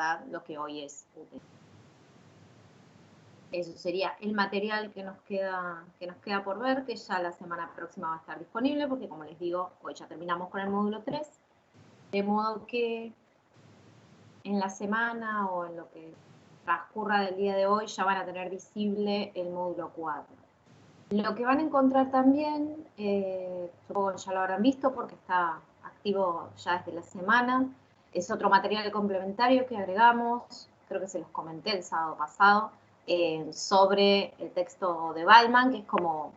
verdad lo que hoy es útil. Eso sería el material que nos queda por ver, que ya la semana próxima va a estar disponible, porque como les digo, hoy ya terminamos con el módulo 3, de modo que en la semana o en lo que transcurra del día de hoy ya van a tener visible el módulo 4. Lo que van a encontrar también, supongo que ya lo habrán visto porque está activo ya desde la semana, es otro material complementario que agregamos, creo que se los comenté el sábado pasado, sobre el texto de Baldman, que es como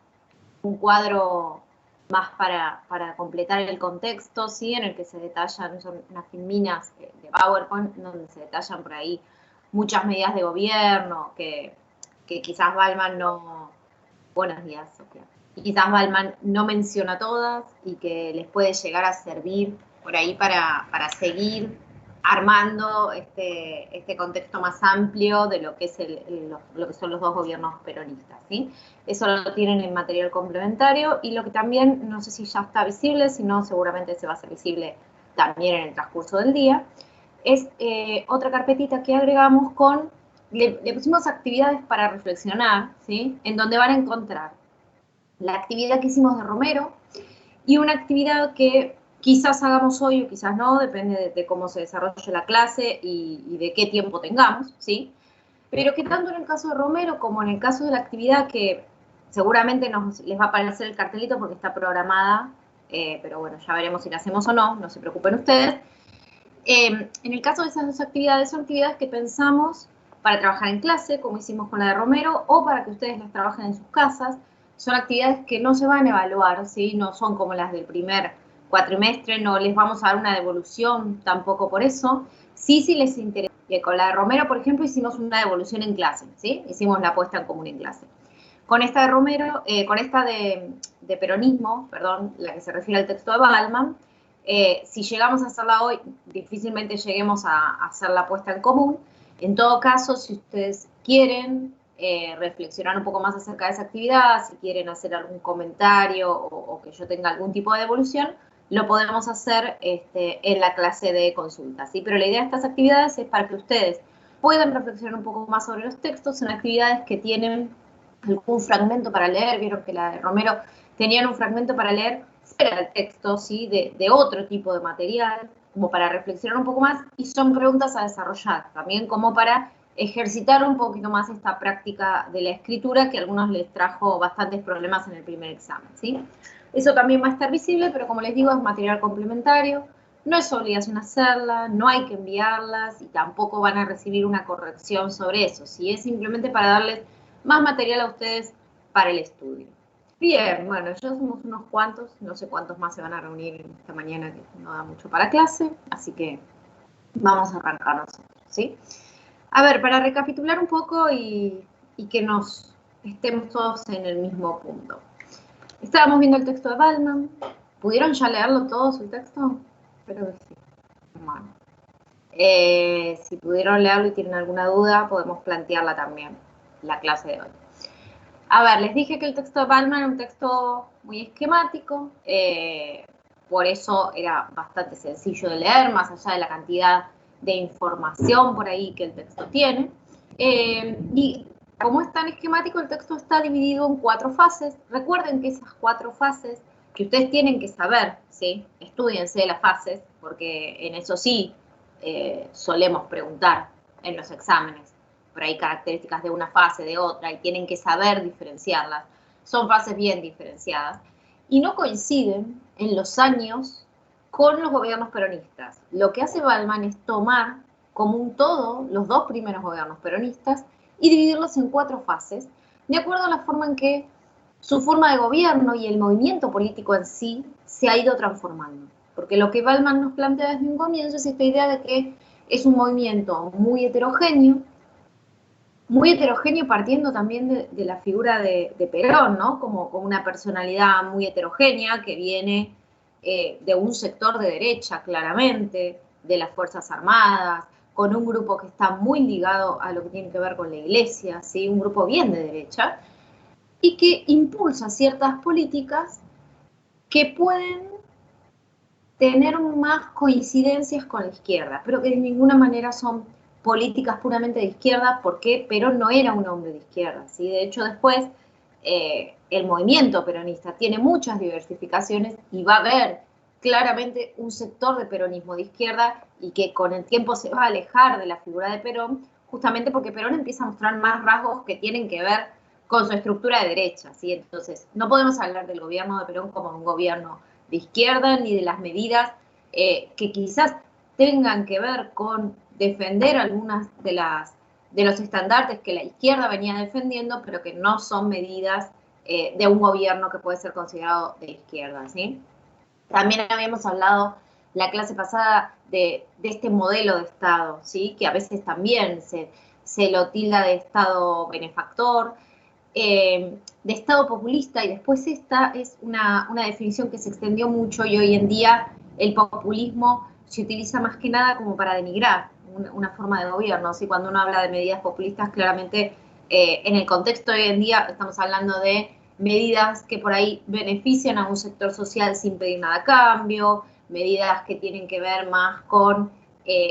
un cuadro más para completar el contexto, ¿sí? En el que se detallan, son unas filminas de PowerPoint, donde se detallan por ahí muchas medidas de gobierno que quizás Baldman no... Buenos días, Sofía. Y quizás Baldman no menciona todas y que les puede llegar a servir por ahí para seguir armando este contexto más amplio de lo que es lo que son los dos gobiernos peronistas, ¿sí? Eso lo tienen en material complementario y lo que también, no sé si ya está visible, si no seguramente se va a hacer visible también en el transcurso del día, es otra carpetita que agregamos con, le pusimos actividades para reflexionar, ¿sí? En donde van a encontrar la actividad que hicimos de Romero y una actividad que quizás hagamos hoy o quizás no, depende de cómo se desarrolle la clase y de qué tiempo tengamos, ¿sí? Pero que tanto en el caso de Romero como en el caso de la actividad que seguramente les va a aparecer el cartelito porque está programada, pero bueno, ya veremos si la hacemos o no se preocupen ustedes. En el caso de esas dos actividades, son actividades que pensamos para trabajar en clase, como hicimos con la de Romero, o para que ustedes las trabajen en sus casas. Son actividades que no se van a evaluar, ¿sí? No son como las del primer cuatrimestre, no les vamos a dar una devolución tampoco por eso. Sí, sí les interesa. Y con la de Romero, por ejemplo, hicimos una devolución en clase, ¿sí? Hicimos la puesta en común en clase. Con esta de Romero, con esta de peronismo, perdón, la que se refiere al texto de Baldman, si llegamos a hacerla hoy, difícilmente lleguemos a hacer la puesta en común. En todo caso, si ustedes quieren reflexionar un poco más acerca de esa actividad, si quieren hacer algún comentario o que yo tenga algún tipo de devolución, lo podemos hacer en la clase de consulta, ¿sí? Pero la idea de estas actividades es para que ustedes puedan reflexionar un poco más sobre los textos. Son actividades que tienen algún fragmento para leer. Vieron que la de Romero tenían un fragmento para leer fuera del texto, ¿sí? de otro tipo de material, como para reflexionar un poco más, y son preguntas a desarrollar, también como para ejercitar un poquito más esta práctica de la escritura, que a algunos les trajo bastantes problemas en el primer examen, ¿sí? Eso también va a estar visible, pero como les digo, es material complementario, no es obligación hacerla, no hay que enviarlas, y tampoco van a recibir una corrección sobre eso, ¿sí? Es simplemente para darles más material a ustedes para el estudio. Bien, bueno, ya somos unos cuantos, no sé cuántos más se van a reunir esta mañana, que no da mucho para clase, así que vamos a arrancar nosotros, ¿sí? A ver, para recapitular un poco y que nos estemos todos en el mismo punto. Estábamos viendo el texto de Baldman. ¿Pudieron ya leerlo todos el texto? Espero que sí. Bueno. Si pudieron leerlo y tienen alguna duda, podemos plantearla también la clase de hoy. A ver, les dije que el texto de Baldman era un texto muy esquemático, por eso era bastante sencillo de leer, más allá de la cantidad de información por ahí que el texto tiene. Y como es tan esquemático, el texto está dividido en 4 fases. Recuerden que esas 4 fases que ustedes tienen que saber, ¿sí? Estúdiense las fases, porque en eso sí solemos preguntar en los exámenes. Por ahí características de una fase, de otra, y tienen que saber diferenciarlas. Son fases bien diferenciadas y no coinciden en los años con los gobiernos peronistas. Lo que hace Baldman es tomar como un todo los 2 primeros gobiernos peronistas y dividirlos en 4 fases, de acuerdo a la forma en que su forma de gobierno y el movimiento político en sí se ha ido transformando. Porque lo que Baldman nos plantea desde un comienzo es esta idea de que es un movimiento muy heterogéneo partiendo también de la figura de Perón, ¿no? Como una personalidad muy heterogénea que viene de un sector de derecha, claramente, de las Fuerzas Armadas, con un grupo que está muy ligado a lo que tiene que ver con la Iglesia, ¿sí? Un grupo bien de derecha, y que impulsa ciertas políticas que pueden tener más coincidencias con la izquierda, pero que de ninguna manera son políticas puramente de izquierda, porque Perón no era un hombre de izquierda, ¿sí? De hecho, después el movimiento peronista tiene muchas diversificaciones y va a haber claramente un sector de peronismo de izquierda y que con el tiempo se va a alejar de la figura de Perón, justamente porque Perón empieza a mostrar más rasgos que tienen que ver con su estructura de derecha, ¿sí? Entonces, no podemos hablar del gobierno de Perón como un gobierno de izquierda ni de las medidas que quizás tengan que ver con defender algunas de los estandartes que la izquierda venía defendiendo, pero que no son medidas de un gobierno que puede ser considerado de izquierda, ¿sí? También habíamos hablado la clase pasada de este modelo de Estado, ¿sí? Que a veces también se lo tilda de Estado benefactor, de Estado populista, y después esta es una definición que se extendió mucho y hoy en día el populismo se utiliza más que nada como para denigrar una forma de gobierno, ¿sí? Cuando uno habla de medidas populistas, claramente en el contexto de hoy en día estamos hablando de medidas que por ahí benefician a un sector social sin pedir nada a cambio, medidas que tienen que ver más con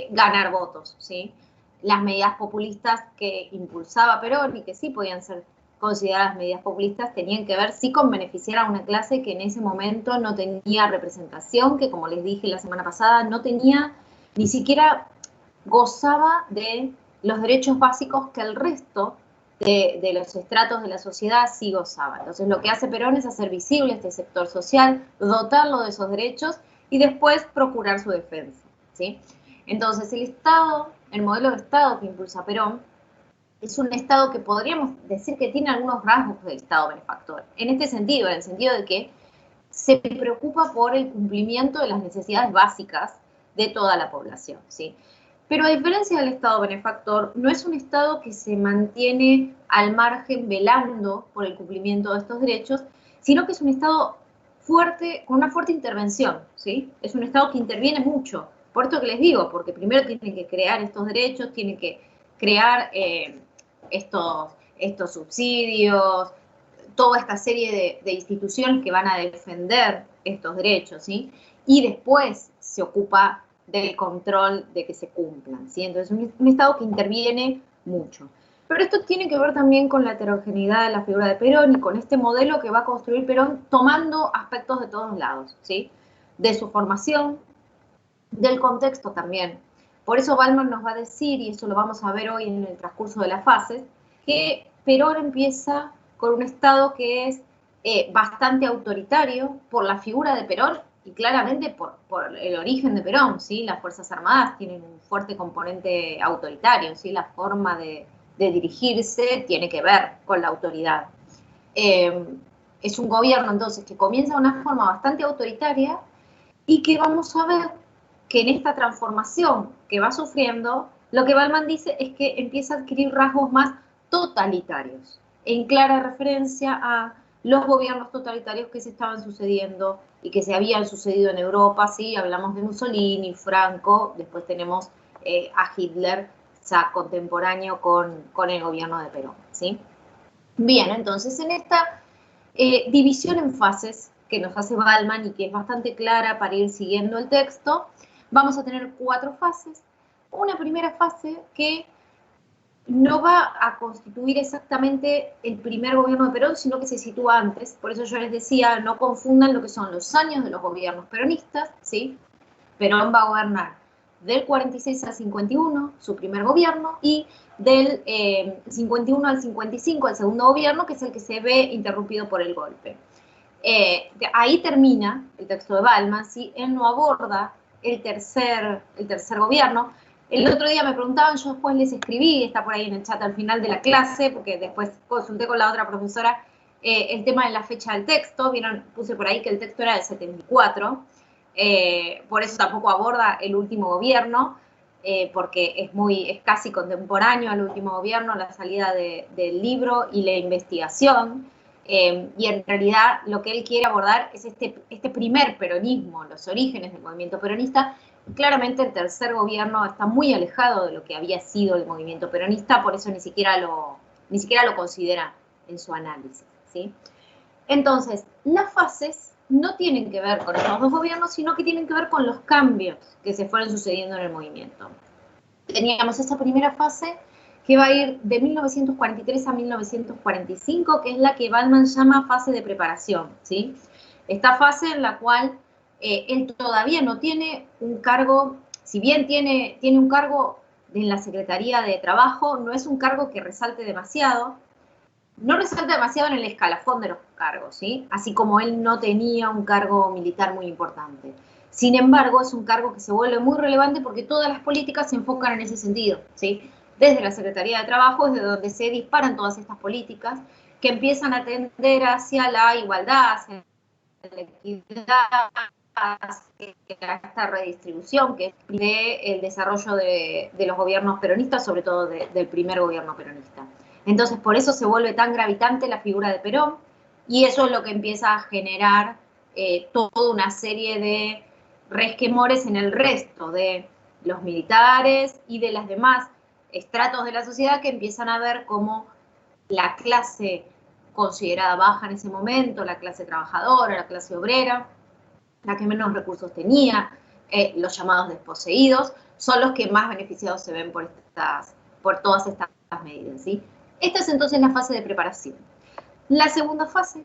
ganar votos, ¿sí? Las medidas populistas que impulsaba Perón y que sí podían ser consideradas medidas populistas tenían que ver sí con beneficiar a una clase que en ese momento no tenía representación, que como les dije la semana pasada, no tenía, ni siquiera gozaba de los derechos básicos que el resto de los estratos de la sociedad sí gozaba. Entonces lo que hace Perón es hacer visible este sector social, dotarlo de esos derechos y después procurar su defensa, ¿sí? Entonces el Estado, el modelo de Estado que impulsa Perón, es un Estado que podríamos decir que tiene algunos rasgos del Estado benefactor. En este sentido, en el sentido de que se preocupa por el cumplimiento de las necesidades básicas de toda la población, ¿sí? Pero a diferencia del Estado benefactor, no es un Estado que se mantiene al margen velando por el cumplimiento de estos derechos, sino que es un Estado fuerte, con una fuerte intervención, ¿sí? Es un Estado que interviene mucho. Por esto que les digo, porque primero tiene que crear estos derechos, tiene que crear estos subsidios, toda esta serie de instituciones que van a defender estos derechos, ¿sí? Y después se ocupa del control de que se cumplan, ¿sí? Entonces, un Estado que interviene mucho. Pero esto tiene que ver también con la heterogeneidad de la figura de Perón y con este modelo que va a construir Perón tomando aspectos de todos lados, ¿sí? De su formación, del contexto también. Por eso Ballman nos va a decir, y eso lo vamos a ver hoy en el transcurso de las fases, que Perón empieza con un Estado que es bastante autoritario por la figura de Perón y claramente por el origen de Perón, ¿sí? Las Fuerzas Armadas tienen un fuerte componente autoritario, ¿sí? La forma de dirigirse tiene que ver con la autoridad. Es un gobierno entonces que comienza de una forma bastante autoritaria y que vamos a ver que en esta transformación que va sufriendo, lo que Ballman dice es que empieza a adquirir rasgos más totalitarios, en clara referencia a los gobiernos totalitarios que se estaban sucediendo y que se habían sucedido en Europa, ¿sí? Hablamos de Mussolini, Franco, después tenemos a Hitler, ya contemporáneo con el gobierno de Perón, ¿sí? Bien, entonces en esta división en fases que nos hace Ballman y que es bastante clara para ir siguiendo el texto, vamos a tener 4 fases. Una primera fase que no va a constituir exactamente el primer gobierno de Perón, sino que se sitúa antes. Por eso yo les decía, no confundan lo que son los años de los gobiernos peronistas, ¿sí? Perón va a gobernar del 46 al 51, su primer gobierno, y del 51 al 55, el segundo gobierno, que es el que se ve interrumpido por el golpe. Ahí termina el texto de Ballman, ¿sí? Él no aborda el tercer gobierno. El otro día me preguntaban, yo después les escribí, está por ahí en el chat al final de la clase, porque después consulté con la otra profesora el tema de la fecha del texto. Vieron, puse por ahí que el texto era del 74, por eso tampoco aborda el último gobierno, porque es casi contemporáneo al último gobierno, la salida del libro y la investigación. Y en realidad lo que él quiere abordar es este primer peronismo, los orígenes del movimiento peronista. Claramente el tercer gobierno está muy alejado de lo que había sido el movimiento peronista, por eso ni siquiera lo considera en su análisis, ¿sí? Entonces, las fases no tienen que ver con estos dos gobiernos, sino que tienen que ver con los cambios que se fueron sucediendo en el movimiento. teníamos esa primera fase que va a ir de 1943 a 1945, que es la que Baldman llama fase de preparación, ¿sí? Esta fase en la cual él todavía no tiene un cargo, si bien tiene un cargo en la Secretaría de Trabajo, no es un cargo que resalte demasiado, no resalta demasiado en el escalafón de los cargos, ¿sí? Así como él no tenía un cargo militar muy importante. Sin embargo, es un cargo que se vuelve muy relevante porque todas las políticas se enfocan en ese sentido, ¿sí? Desde la Secretaría de Trabajo es de donde se disparan todas estas políticas que empiezan a tender hacia la igualdad, hacia la equidad, hacia esta redistribución que es el desarrollo de los gobiernos peronistas, sobre todo del primer gobierno peronista. Entonces, por eso se vuelve tan gravitante la figura de Perón, y eso es lo que empieza a generar toda una serie de resquemores en el resto de los militares y de las demás estratos de la sociedad que empiezan a ver como la clase considerada baja en ese momento, la clase trabajadora, la clase obrera, la que menos recursos tenía, los llamados desposeídos, son los que más beneficiados se ven por todas estas medidas, ¿sí? Esta es entonces la fase de preparación. La segunda fase,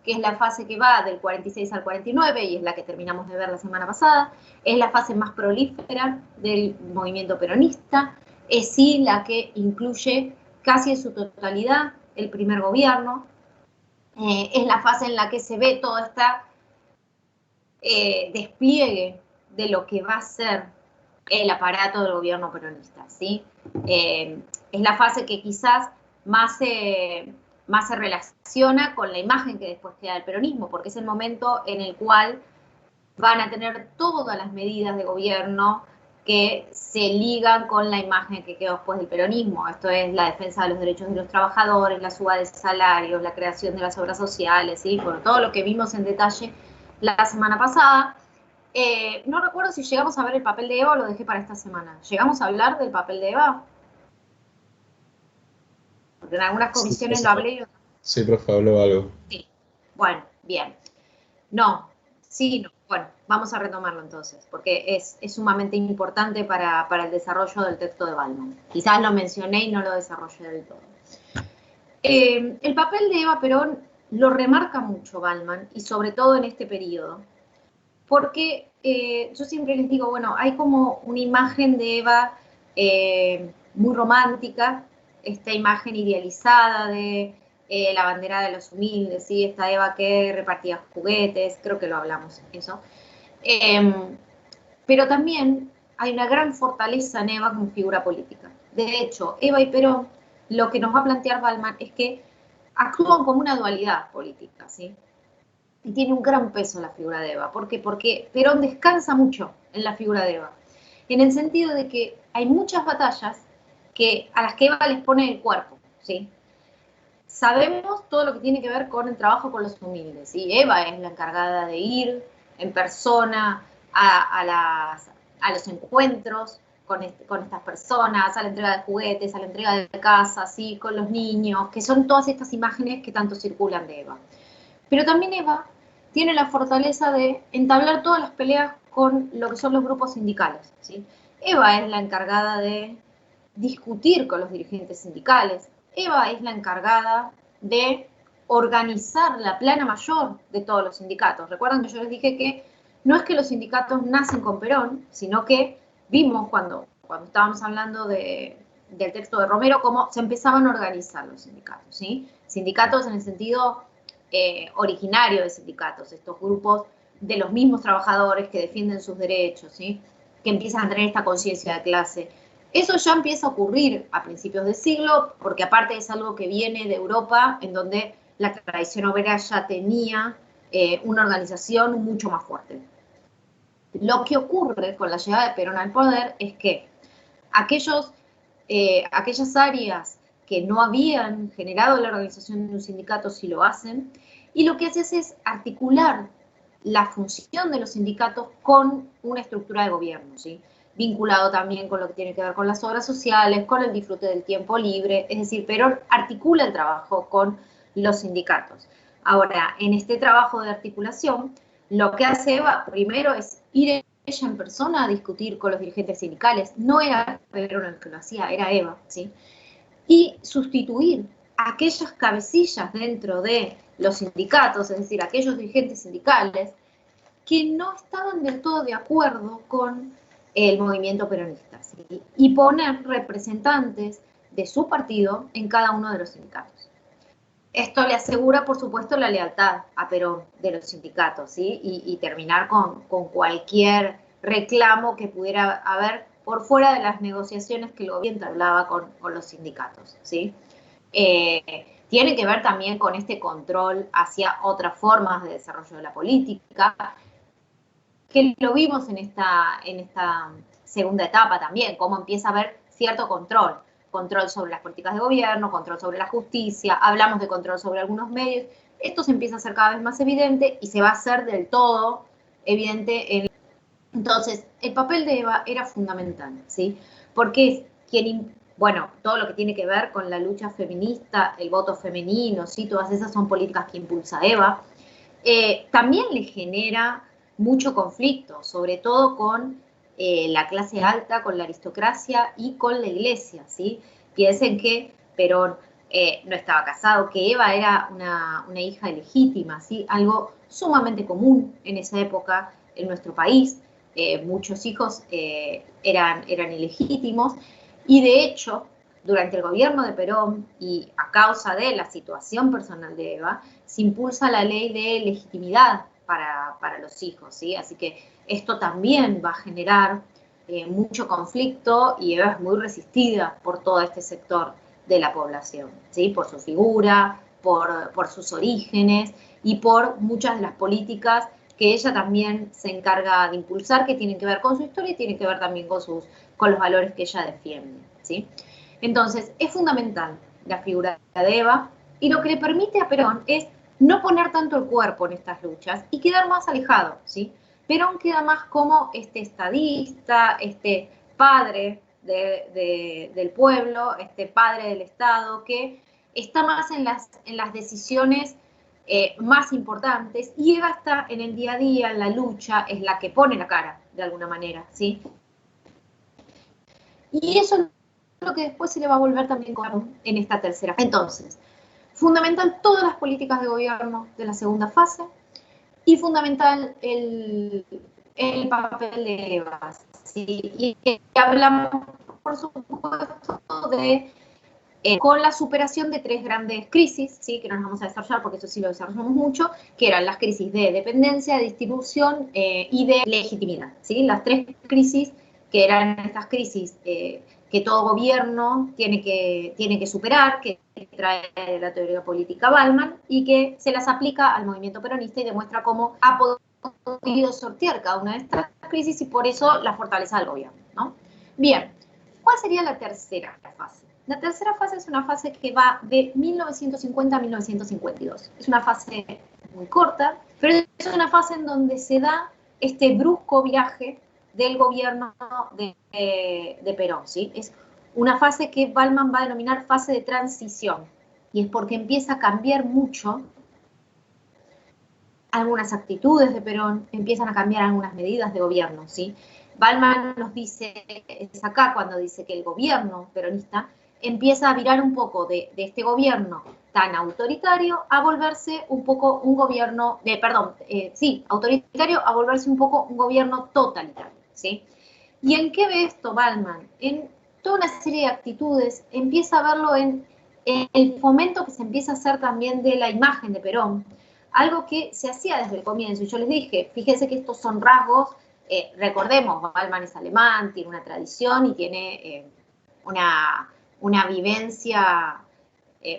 que es la fase que va del 46 al 49, y es la que terminamos de ver la semana pasada, es la fase más prolífera del movimiento peronista, es sí la que incluye casi en su totalidad el primer gobierno, es la fase en la que se ve todo este despliegue de lo que va a ser el aparato del gobierno peronista, ¿sí? Es la fase que quizás más se relaciona con la imagen que después queda del peronismo, porque es el momento en el cual van a tener todas las medidas de gobierno que se ligan con la imagen que quedó después del peronismo. Esto es la defensa de los derechos de los trabajadores, la suba de salarios, la creación de las obras sociales, ¿sí? Bueno, todo lo que vimos en detalle la semana pasada. No recuerdo si llegamos a ver el papel de Eva o lo dejé para esta semana. ¿Llegamos a hablar del papel de Eva? Porque en algunas comisiones Sí, lo hablé y otras. sí, profe, habló algo. Sí. Bueno, bien. No, sí, no. Bueno, vamos a retomarlo entonces, porque es sumamente importante para el desarrollo del texto de Baldman. Quizás lo mencioné y no lo desarrollé del todo. El papel de Eva Perón lo remarca mucho Baldman, y sobre todo en este periodo, porque yo siempre les digo, bueno, hay como una imagen de Eva muy romántica, esta imagen idealizada de la bandera de los humildes, ¿sí? Esta Eva que repartía juguetes, creo que lo hablamos eso. Pero también hay una gran fortaleza en Eva como figura política. De hecho, Eva y Perón, lo que nos va a plantear Baldman es que actúan como una dualidad política, ¿sí? Y tiene un gran peso la figura de Eva. ¿Por qué? Porque Perón descansa mucho en la figura de Eva, en el sentido de que hay muchas batallas a las que Eva les pone el cuerpo, ¿sí? Sabemos todo lo que tiene que ver con el trabajo con los humildes, y Eva es la encargada de ir en persona a los encuentros con estas personas, a la entrega de juguetes, a la entrega de casas, ¿sí? Con los niños, que son todas estas imágenes que tanto circulan de Eva. Pero también Eva tiene la fortaleza de entablar todas las peleas con lo que son los grupos sindicales, ¿sí? Eva es la encargada de discutir con los dirigentes sindicales. Eva es la encargada de organizar la plana mayor de todos los sindicatos. Recuerdan que yo les dije que no es que los sindicatos nacen con Perón, sino que vimos cuando estábamos hablando del texto de Romero cómo se empezaban a organizar los sindicatos, ¿sí? Sindicatos en el sentido originario de sindicatos, estos grupos de los mismos trabajadores que defienden sus derechos, ¿sí? Que empiezan a tener esta conciencia de clase. Eso ya empieza a ocurrir a principios de siglo, porque aparte es algo que viene de Europa, en donde la tradición obrera ya tenía una organización mucho más fuerte. Lo que ocurre con la llegada de Perón al poder es que aquellas áreas que no habían generado la organización de un sindicato sí lo hacen, y lo que hace es articular la función de los sindicatos con una estructura de gobierno, ¿sí? Vinculado también con lo que tiene que ver con las obras sociales, con el disfrute del tiempo libre, es decir, Perón articula el trabajo con los sindicatos. Ahora, en este trabajo de articulación, lo que hace Eva primero es ir ella en persona a discutir con los dirigentes sindicales. No era Perón el que lo hacía, era Eva, ¿sí? Y sustituir a aquellas cabecillas dentro de los sindicatos, es decir, aquellos dirigentes sindicales que no estaban del todo de acuerdo con el movimiento peronista, ¿sí? Y poner representantes de su partido en cada uno de los sindicatos. Esto le asegura, por supuesto, la lealtad a Perón de los sindicatos, ¿sí? Y terminar con cualquier reclamo que pudiera haber por fuera de las negociaciones que el gobierno hablaba con los sindicatos, ¿sí? Tiene que ver también con este control hacia otras formas de desarrollo de la política, que lo vimos en esta segunda etapa también, cómo empieza a haber cierto control sobre las políticas de gobierno, control sobre la justicia, hablamos de control sobre algunos medios, esto se empieza a hacer cada vez más evidente y se va a hacer del todo evidente. Entonces, el papel de Eva era fundamental, ¿sí? Porque es quien, bueno, todo lo que tiene que ver con la lucha feminista, el voto femenino, ¿sí? Todas esas son políticas que impulsa Eva. También le genera mucho conflicto, sobre todo con la clase alta, con la aristocracia y con la iglesia, ¿sí? Piensen que Perón no estaba casado, que Eva era una hija ilegítima, ¿sí? Algo sumamente común en esa época en nuestro país. Muchos hijos eran ilegítimos y de hecho, durante el gobierno de Perón y a causa de la situación personal de Eva, se impulsa la ley de legitimidad para los hijos, ¿sí? Así que esto también va a generar mucho conflicto y Eva es muy resistida por todo este sector de la población, ¿sí? Por su figura, por sus orígenes y por muchas de las políticas que ella también se encarga de impulsar, que tienen que ver con su historia y tienen que ver también con los valores que ella defiende, ¿sí? Entonces, es fundamental la figura de Eva y lo que le permite a Perón es no poner tanto el cuerpo en estas luchas y quedar más alejado, ¿sí? Perón queda más como este estadista, este padre del pueblo, este padre del Estado, que está más en las decisiones más importantes, y Eva está en el día a día, en la lucha, es la que pone la cara, de alguna manera, ¿sí? Y eso es lo que después se le va a volver también en esta tercera. Entonces, fundamental todas las políticas de gobierno de la segunda fase y fundamental el papel de Eva, ¿sí? Y hablamos, por supuesto, de con la superación de tres grandes crisis, ¿sí? Que no nos vamos a desarrollar porque eso sí lo desarrollamos mucho, que eran las crisis de dependencia, de distribución y de legitimidad, ¿sí? Las tres crisis que eran estas crisis que todo gobierno tiene que superar, que trae la teoría política Ballman y que se las aplica al movimiento peronista y demuestra cómo ha podido sortear cada una de estas crisis y por eso la fortaleza del gobierno, ¿no? Bien, ¿cuál sería la tercera fase? La tercera fase es una fase que va de 1950 a 1952. Es una fase muy corta, pero es una fase en donde se da este brusco viaje del gobierno de Perón, ¿sí? Es una fase que Ballman va a denominar fase de transición, y es porque empieza a cambiar mucho algunas actitudes de Perón, empiezan a cambiar algunas medidas de gobierno, ¿sí? Ballman nos dice, es acá cuando dice que el gobierno peronista empieza a virar un poco de este gobierno tan autoritario a volverse un poco un gobierno, autoritario a volverse un poco un gobierno totalitario, ¿sí? ¿Y en qué ve esto Ballman? En toda una serie de actitudes, empieza a verlo en el fomento que se empieza a hacer también de la imagen de Perón, algo que se hacía desde el comienzo. Y yo les dije, fíjense que estos son rasgos, recordemos, Ballman es alemán, tiene una tradición y tiene una vivencia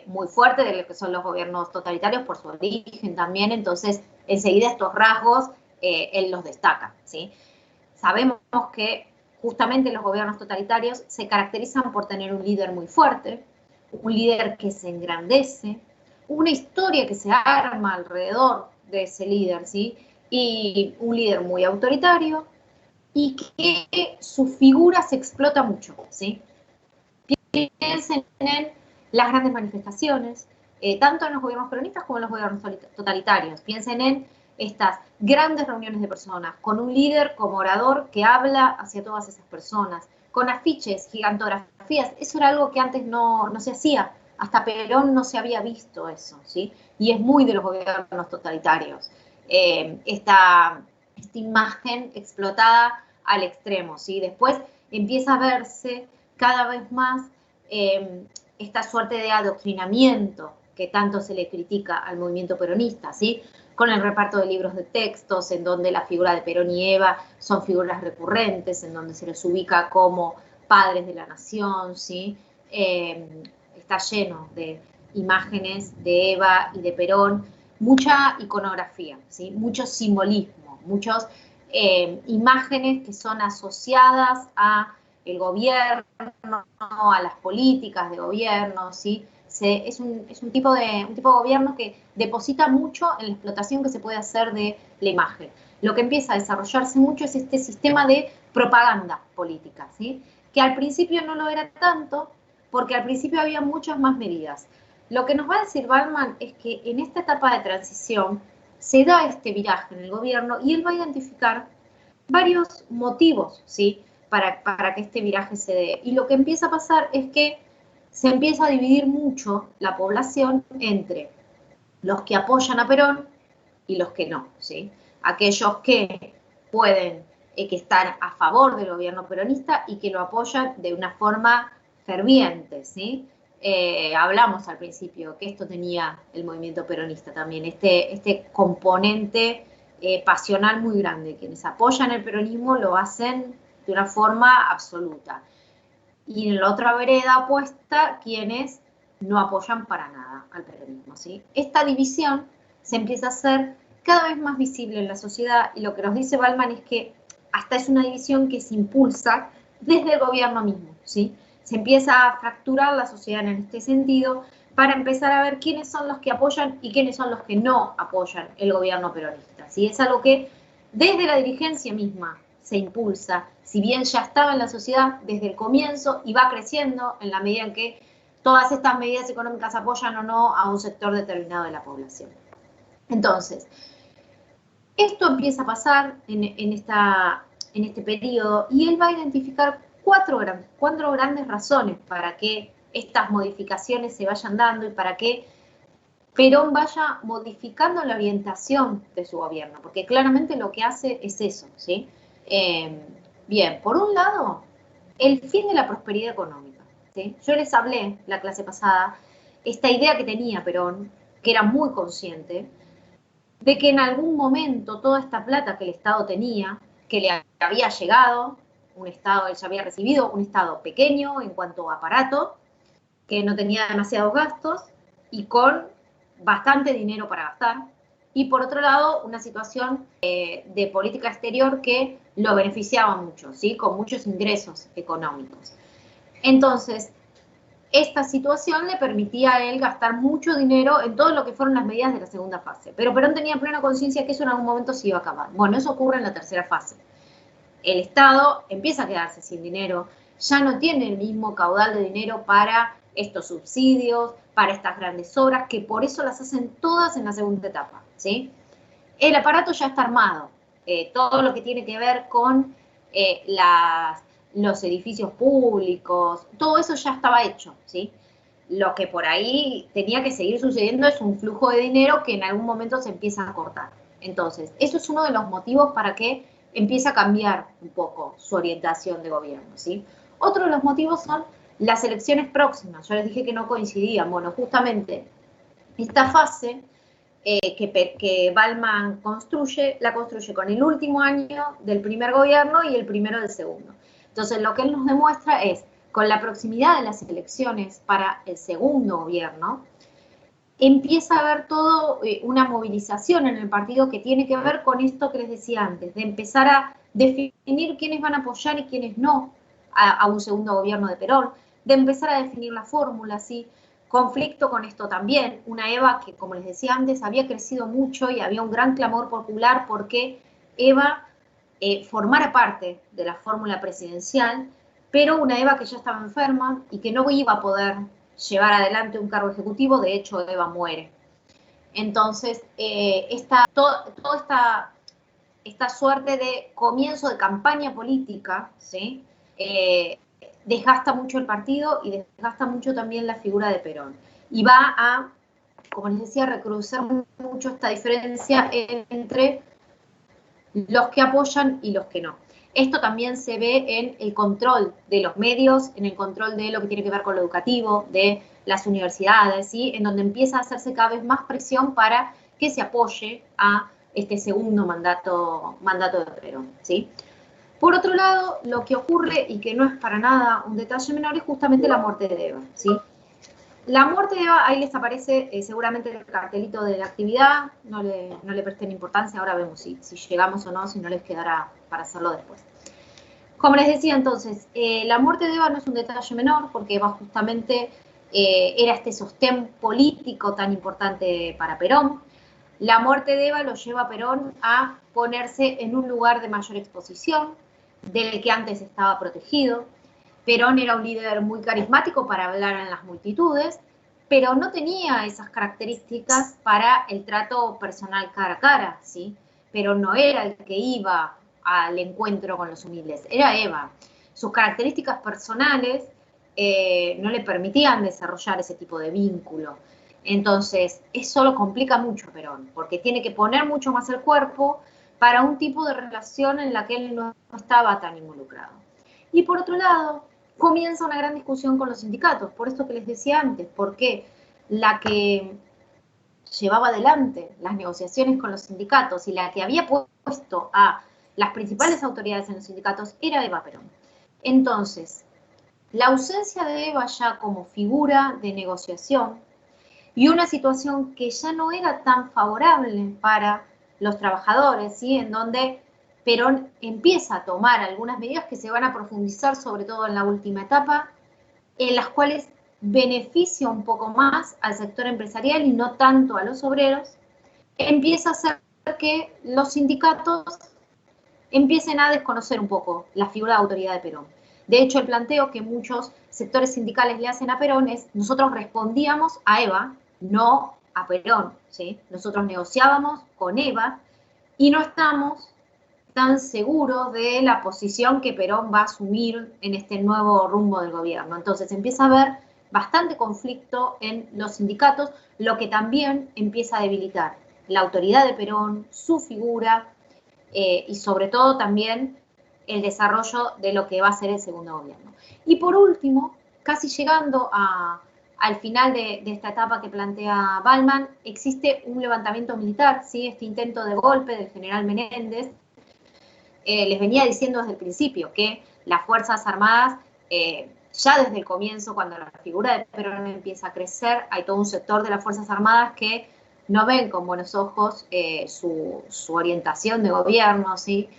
muy fuerte de lo que son los gobiernos totalitarios por su origen también, entonces enseguida estos rasgos él los destaca, ¿sí? Sabemos que justamente los gobiernos totalitarios se caracterizan por tener un líder muy fuerte, un líder que se engrandece, una historia que se arma alrededor de ese líder, ¿sí? Y un líder muy autoritario y que su figura se explota mucho, ¿sí? Piensen en las grandes manifestaciones, tanto en los gobiernos peronistas como en los gobiernos totalitarios. Piensen en estas grandes reuniones de personas, con un líder como orador que habla hacia todas esas personas, con afiches, gigantografías. Eso era algo que antes no se hacía. Hasta Perón no se había visto eso, ¿sí? Y es muy de los gobiernos totalitarios. Esta imagen explotada al extremo, ¿sí? Después empieza a verse cada vez más esta suerte de adoctrinamiento que tanto se le critica al movimiento peronista, ¿sí? Con el reparto de libros de textos, en donde la figura de Perón y Eva son figuras recurrentes, en donde se los ubica como padres de la nación, ¿sí? Está lleno de imágenes de Eva y de Perón, mucha iconografía, ¿sí? Mucho simbolismo, muchas imágenes que son asociadas a el gobierno, a las políticas de gobierno, ¿sí? Es un tipo de gobierno que deposita mucho en la explotación que se puede hacer de la imagen. Lo que empieza a desarrollarse mucho es este sistema de propaganda política, ¿sí? Que al principio no lo era tanto, porque al principio había muchas más medidas. Lo que nos va a decir Baldman es que en esta etapa de transición se da este viraje en el gobierno y él va a identificar varios motivos, ¿sí? Para que este viraje se dé. Y lo que empieza a pasar es que se empieza a dividir mucho la población entre los que apoyan a Perón y los que no, ¿sí? Aquellos que pueden, que están a favor del gobierno peronista y que lo apoyan de una forma ferviente, ¿sí? Hablamos al principio que esto tenía el movimiento peronista también, este componente pasional muy grande. Quienes apoyan el peronismo lo hacen de una forma absoluta. Y en la otra vereda opuesta, quienes no apoyan para nada al peronismo, ¿sí? Esta división se empieza a hacer cada vez más visible en la sociedad y lo que nos dice Baldman es que hasta es una división que se impulsa desde el gobierno mismo, ¿sí? Se empieza a fracturar la sociedad en este sentido para empezar a ver quiénes son los que apoyan y quiénes son los que no apoyan el gobierno peronista, ¿sí? Es algo que desde la dirigencia misma se impulsa, si bien ya estaba en la sociedad desde el comienzo y va creciendo en la medida en que todas estas medidas económicas apoyan o no a un sector determinado de la población. Entonces, esto empieza a pasar en este periodo y él va a identificar cuatro grandes razones para que estas modificaciones se vayan dando y para que Perón vaya modificando la orientación de su gobierno, porque claramente lo que hace es eso, ¿sí? Bien, por un lado, el fin de la prosperidad económica, ¿sí? Yo les hablé la clase pasada, esta idea que tenía Perón, que era muy consciente, de que en algún momento toda esta plata que el Estado tenía, que le había llegado, un Estado, él ya había recibido un Estado pequeño en cuanto a aparato, que no tenía demasiados gastos y con bastante dinero para gastar, y por otro lado una situación de política exterior que lo beneficiaba mucho, ¿sí? Con muchos ingresos económicos. Entonces, esta situación le permitía a él gastar mucho dinero en todo lo que fueron las medidas de la segunda fase, pero Perón tenía plena conciencia que eso en algún momento se iba a acabar. Bueno, eso ocurre en la tercera fase. El Estado empieza a quedarse sin dinero, ya no tiene el mismo caudal de dinero para estos subsidios, para estas grandes obras, que por eso las hacen todas en la segunda etapa, ¿sí? El aparato ya está armado, todo lo que tiene que ver con los edificios públicos, todo eso ya estaba hecho, ¿sí? Lo que por ahí tenía que seguir sucediendo es un flujo de dinero que en algún momento se empieza a cortar. Entonces, eso es uno de los motivos para que empiece a cambiar un poco su orientación de gobierno, ¿sí? Otro de los motivos son las elecciones próximas. Yo les dije que no coincidían. Bueno, justamente esta fase que Baldman la construye con el último año del primer gobierno y el primero del segundo. Entonces, lo que él nos demuestra es, con la proximidad de las elecciones para el segundo gobierno, empieza a haber todo una movilización en el partido que tiene que ver con esto que les decía antes, de empezar a definir quiénes van a apoyar y quiénes no a un segundo gobierno de Perón, de empezar a definir la fórmula, ¿sí? Conflicto con esto también, una Eva que, como les decía antes, había crecido mucho y había un gran clamor popular porque Eva formara parte de la fórmula presidencial, pero una Eva que ya estaba enferma y que no iba a poder llevar adelante un cargo ejecutivo. De hecho, Eva muere. Entonces, toda esta suerte de comienzo de campaña política, ¿sí? Desgasta mucho el partido y desgasta mucho también la figura de Perón. Y va a, como les decía, recrudecer mucho esta diferencia entre los que apoyan y los que no. Esto también se ve en el control de los medios, en el control de lo que tiene que ver con lo educativo, de las universidades, ¿sí? En donde empieza a hacerse cada vez más presión para que se apoye a este segundo mandato de Perón, ¿sí? Por otro lado, lo que ocurre, y que no es para nada un detalle menor, es justamente la muerte de Eva, ¿sí? La muerte de Eva, ahí les aparece seguramente el cartelito de la actividad, no le presten importancia, ahora vemos si llegamos o no, si no les quedará para hacerlo después. Como les decía entonces, la muerte de Eva no es un detalle menor, porque Eva justamente era este sostén político tan importante para Perón. La muerte de Eva lo lleva a Perón a ponerse en un lugar de mayor exposición, del que antes estaba protegido. Perón era un líder muy carismático para hablar en las multitudes, pero no tenía esas características para el trato personal cara a cara, ¿sí? Perón no era el que iba al encuentro con los humildes, era Eva. Sus características personales no le permitían desarrollar ese tipo de vínculo. Entonces, eso lo complica mucho Perón, porque tiene que poner mucho más el cuerpo para un tipo de relación en la que él no estaba tan involucrado. Y por otro lado, comienza una gran discusión con los sindicatos, por esto que les decía antes, porque la que llevaba adelante las negociaciones con los sindicatos y la que había puesto a las principales autoridades en los sindicatos era Eva Perón. Entonces, la ausencia de Eva ya como figura de negociación y una situación que ya no era tan favorable para los trabajadores, ¿sí? En donde Perón empieza a tomar algunas medidas que se van a profundizar, sobre todo en la última etapa, en las cuales beneficia un poco más al sector empresarial y no tanto a los obreros, empieza a hacer que los sindicatos empiecen a desconocer un poco la figura de autoridad de Perón. De hecho, el planteo que muchos sectores sindicales le hacen a Perón es: nosotros respondíamos a Eva, no a Perón, ¿sí? Nosotros negociábamos con Eva y no estamos tan seguros de la posición que Perón va a asumir en este nuevo rumbo del gobierno. Entonces empieza a haber bastante conflicto en los sindicatos, lo que también empieza a debilitar la autoridad de Perón, su figura y sobre todo también el desarrollo de lo que va a ser el segundo gobierno. Y por último, casi llegando al final de esta etapa que plantea Balman, existe un levantamiento militar, ¿sí? Este intento de golpe del general Menéndez. Les venía diciendo desde el principio que las Fuerzas Armadas, ya desde el comienzo, cuando la figura de Perón empieza a crecer, hay todo un sector de las Fuerzas Armadas que no ven con buenos ojos su orientación de gobierno, ¿sí?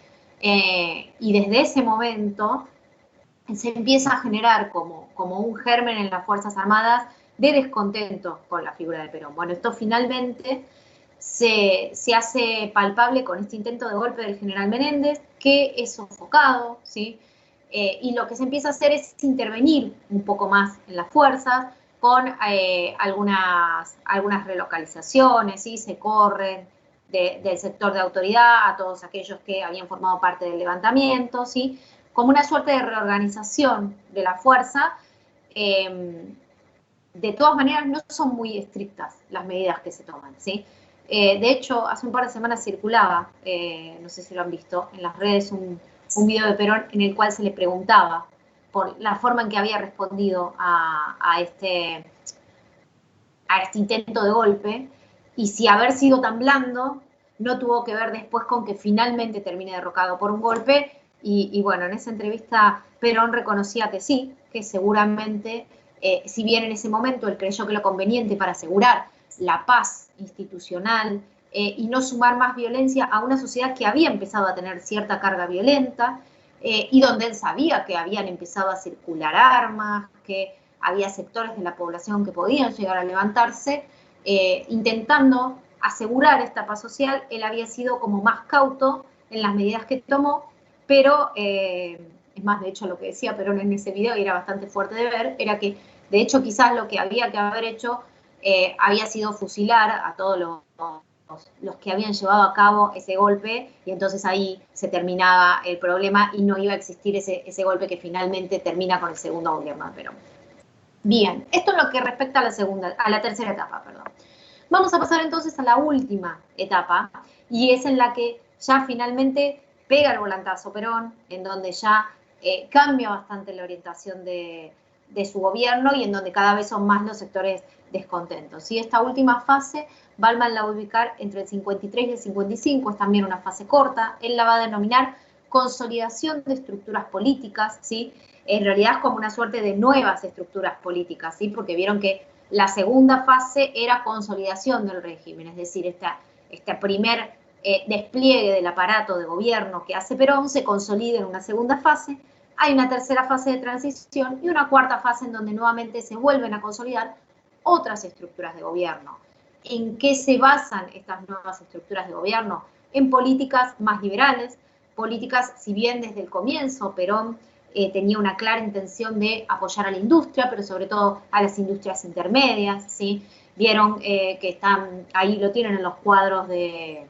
Y desde ese momento se empieza a generar como un germen en las Fuerzas Armadas de descontento con la figura de Perón. Bueno, esto finalmente se hace palpable con este intento de golpe del general Menéndez, que es sofocado, ¿sí? Y lo que se empieza a hacer es intervenir un poco más en las fuerzas, con algunas relocalizaciones, ¿sí? Se corren del sector de autoridad a todos aquellos que habían formado parte del levantamiento, ¿sí? Como una suerte de reorganización de la fuerza. De todas maneras, no son muy estrictas las medidas que se toman, ¿sí? De hecho, hace un par de semanas circulaba, no sé si lo han visto, en las redes un video de Perón en el cual se le preguntaba por la forma en que había respondido a este intento de golpe, y si haber sido tan blando no tuvo que ver después con que finalmente termine derrocado por un golpe. Y bueno, en esa entrevista Perón reconocía que sí, que seguramente, si bien en ese momento él creyó que lo conveniente para asegurar la paz institucional y no sumar más violencia a una sociedad que había empezado a tener cierta carga violenta, y donde él sabía que habían empezado a circular armas, que había sectores de la población que podían llegar a levantarse, intentando asegurar esta paz social, él había sido como más cauto en las medidas que tomó, pero es más, de hecho, lo que decía Perón en ese video, y era bastante fuerte de ver, era que, de hecho, quizás lo que había que haber hecho había sido fusilar a todos los que habían llevado a cabo ese golpe, y entonces ahí se terminaba el problema y no iba a existir ese golpe que finalmente termina con el segundo gobierno de Perón. Bien, esto es lo que respecta a la tercera etapa, perdón. Vamos a pasar entonces a la última etapa, y es en la que ya finalmente pega el volantazo Perón, en donde ya cambia bastante la orientación de su gobierno y en donde cada vez son más los sectores descontentos. Y esta última fase, Balman la va a ubicar entre el 53 y el 55, es también una fase corta. Él la va a denominar consolidación de estructuras políticas, ¿sí? En realidad es como una suerte de nuevas estructuras políticas, ¿sí? Porque vieron que la segunda fase era consolidación del régimen, es decir, este primer despliegue del aparato de gobierno que hace Perón se consolida en una segunda fase. Hay una tercera fase de transición y una cuarta fase en donde nuevamente se vuelven a consolidar otras estructuras de gobierno. ¿En qué se basan estas nuevas estructuras de gobierno? En políticas más liberales, políticas, si bien desde el comienzo Perón tenía una clara intención de apoyar a la industria, pero sobre todo a las industrias intermedias, ¿sí? Vieron que están, ahí lo tienen en los cuadros de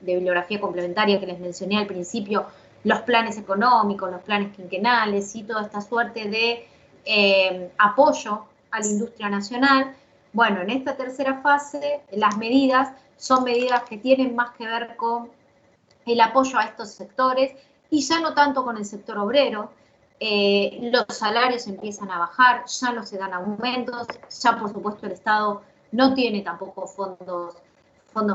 bibliografía complementaria que les mencioné al principio, los planes económicos, los planes quinquenales, y toda esta suerte de apoyo a la industria nacional. Bueno, en esta tercera fase, las medidas son medidas que tienen más que ver con el apoyo a estos sectores y ya no tanto con el sector obrero. Los salarios empiezan a bajar, ya no se dan aumentos, ya por supuesto el Estado no tiene tampoco fondos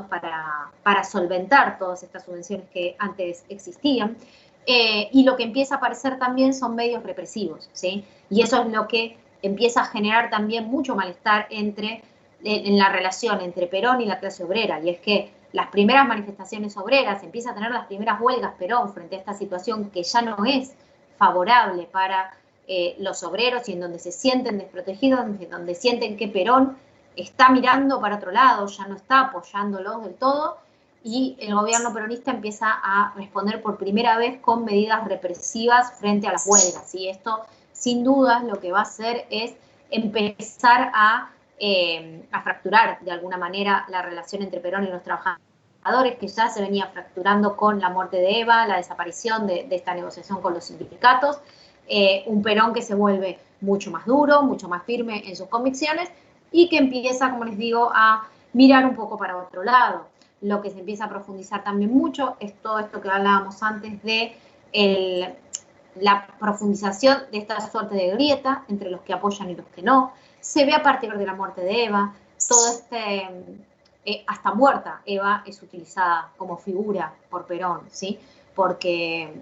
para solventar todas estas subvenciones que antes existían. Y lo que empieza a aparecer también son medios represivos, ¿sí? Y eso es lo que empieza a generar también mucho malestar en la relación entre Perón y la clase obrera, y es que las primeras manifestaciones obreras, empieza a tener las primeras huelgas Perón frente a esta situación que ya no es favorable para los obreros y en donde se sienten desprotegidos, donde sienten que Perón está mirando para otro lado, ya no está apoyándolos del todo, y el gobierno peronista empieza a responder por primera vez con medidas represivas frente a las huelgas. Y esto, sin dudas, lo que va a hacer es empezar a fracturar de alguna manera la relación entre Perón y los trabajadores, que ya se venía fracturando con la muerte de Eva, la desaparición de esta negociación con los sindicatos, un Perón que se vuelve mucho más duro, mucho más firme en sus convicciones y que empieza, como les digo, a mirar un poco para otro lado. Lo que se empieza a profundizar también mucho es todo esto que hablábamos antes de la profundización de esta suerte de grieta entre los que apoyan y los que no. Se ve a partir de la muerte de Eva, todo hasta muerta Eva es utilizada como figura por Perón, ¿sí? Porque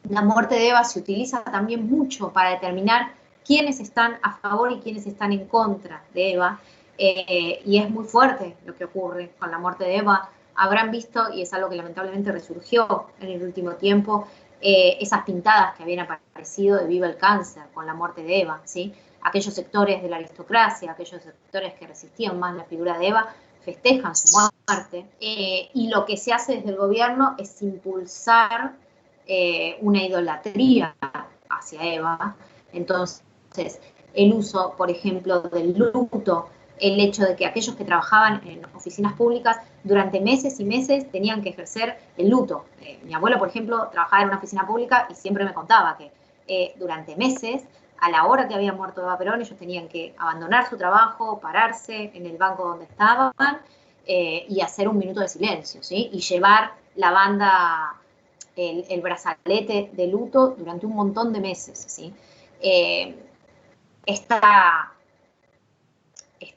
la muerte de Eva se utiliza también mucho para determinar quiénes están a favor y quiénes están en contra de Eva, y es muy fuerte lo que ocurre con la muerte de Eva. Habrán visto, y es algo que lamentablemente resurgió en el último tiempo, esas pintadas que habían aparecido de Viva el Cáncer con la muerte de Eva, ¿sí? Aquellos sectores de la aristocracia, aquellos sectores que resistían más la figura de Eva, festejan su muerte, y lo que se hace desde el gobierno es impulsar una idolatría hacia Eva. Entonces, el uso, por ejemplo, del luto, el hecho de que aquellos que trabajaban en oficinas públicas durante meses y meses tenían que ejercer el luto. Mi abuelo, por ejemplo, trabajaba en una oficina pública y siempre me contaba que durante meses, a la hora que había muerto Eva Perón, ellos tenían que abandonar su trabajo, pararse en el banco donde estaban y hacer un minuto de silencio, ¿sí? Y llevar la banda, el brazalete de luto durante un montón de meses, ¿sí? Esta